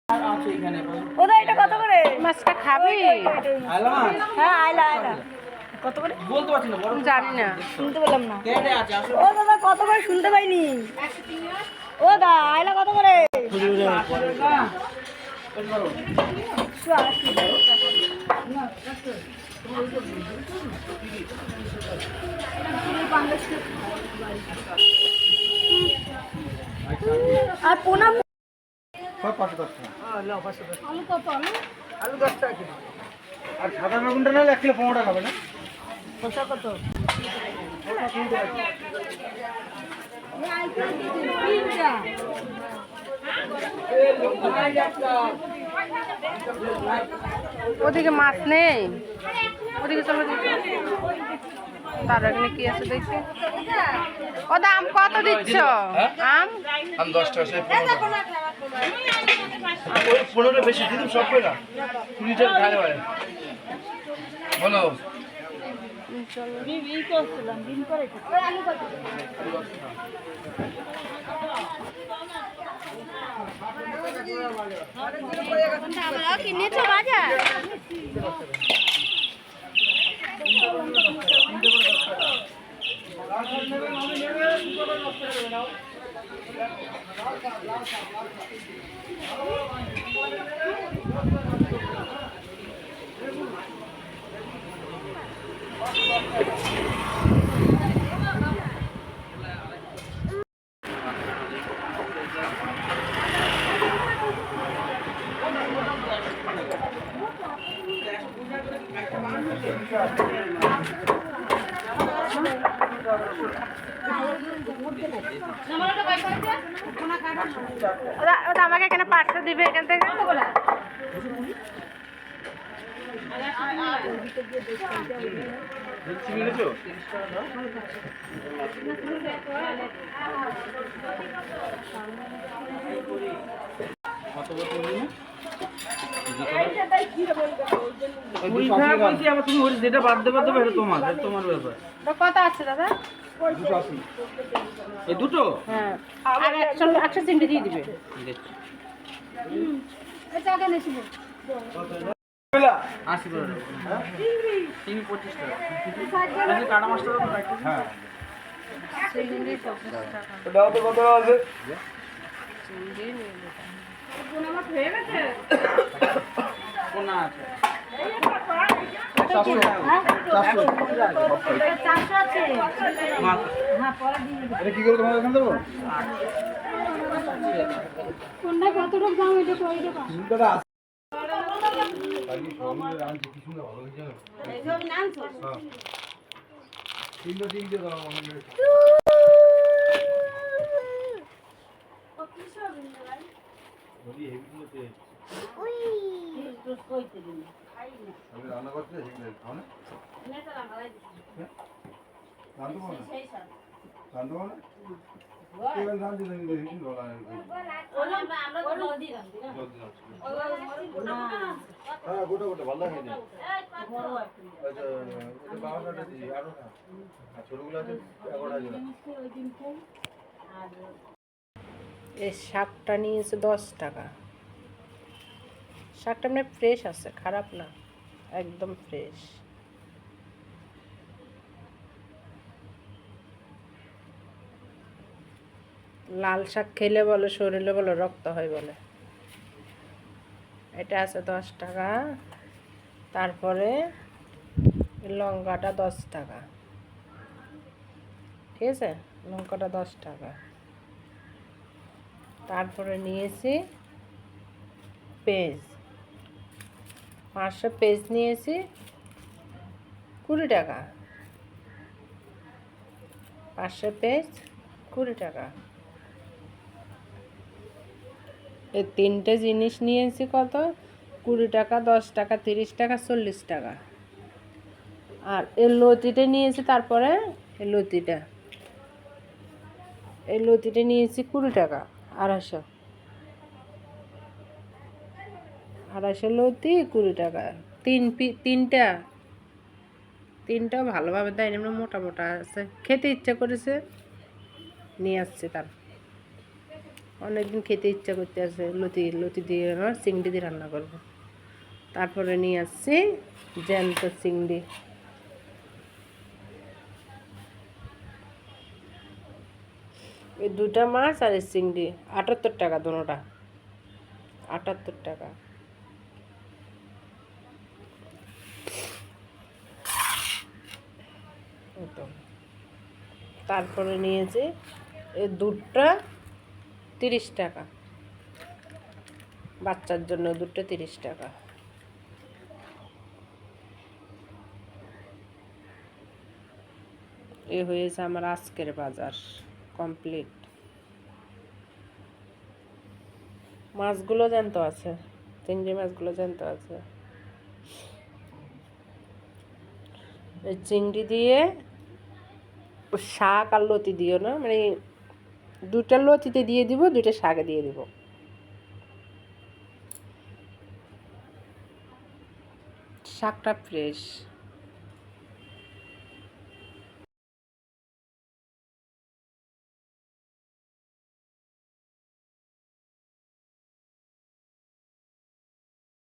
ওদা এটা কত করে? মাছটা খাবি? হ্যাঁ আইলা আইলা কত করে বলতে পারছি না, জানি না, শুনতে পেলাম না। কেটে আছে আসলে। ও দাদা কত করে শুনতে পাইনি। ও দা আইলা কত করে? আর পোনা সব 510 টাকা। আলু কত আলু? আলু 10 টাকা কিলো। আর সাদা বেগুনটা নিলে 1 কিলো 15 টাকা হবে না? খোসা কত? ওদিকে মাছ নেই, ওদিকে চলো দেখি তার এখানে কি আছে দেখি। ও দাম কত দিচ্ছ? আম আম 10 টাকা সেই 15 বেশি দিন সব কইরা 20 টাকা খাইলে পারে। বলো কিনেছো বাজার? ওটা আমাকে এখানে পাঁচটা দিবে এখান থেকে। যেটা বাদ দেবে দেবে তোমার ব্যাপার। কত আছে দাদা? এই দুটো? হ্যাঁ, আর 100 চিংড়ি দিয়ে দিবে। চিংড়ি 25 টাকা। চিংড়ি নিয়ে যেতে কি করে তোমার এখানে দেবো? কোনটা কতটুকু দাম এটা কই দেবা? রান্না করতে গোটা গোটা ভালো লাগে ছোটগুলো আছে 11,000। এই শাকটা নিয়েছে 10 টাকা। শাকটা মানে ফ্রেশ আছে, খারাপ না, একদম ফ্রেশ। লাল শাক খেলে বলে শরীরে বলে রক্ত হয় বলে। এটা আছে 10 টাকা। তারপরে লঙ্কাটা 10 টাকা, ঠিক আছে, লঙ্কাটা 10 টাকা। তারপরে নিয়েছি পেঁয়াজ, 500 পেঁয়াজ নিয়েছি 20 টাকা। 500 পেঁয়াজ 20 টাকা। এই তিনটে জিনিস নিয়েছি কত? 20 টাকা, 10 টাকা, 30 টাকা, 40 টাকা। আর এই লতিটা নিয়েছি, তারপরে এই লতিটা নিয়েছি 20 টাকা, 250 লতি 20 টাকা। তিনটা ভালোভাবে দেয়, এমনি মোটা মোটা আছে, খেতে ইচ্ছা করেছে নিয়ে আসছে। তার অনেকদিন খেতে ইচ্ছা করতে আছে লতি লতি দিয়ে না চিংড়ি দিয়ে রান্না করব। তারপরে নিয়ে আসছি জ্যান্ত চিংড়ি। এই 2টা মাছ আর এই চিংড়ি 78 টাকা দুটোটা, 78 টাকা। তারপরে নিয়েছি এই দুধটা 30 টাকা, বাচ্চার জন্য দুধটা 30 টাকা। এ হয়েছে আমার আজকের বাজার কমপ্লিট। মাছগুলো জ্যান্ত আছে, চিংড়ি মাছগুলো জ্যান্ত আছে। এই চিংড়ি দিয়ে শাক আর লতি দিও না, মানে 2টা লতিতে দিয়ে দিব, 2টা শাকে দিয়ে দিব। শাকটা ফ্রেশ।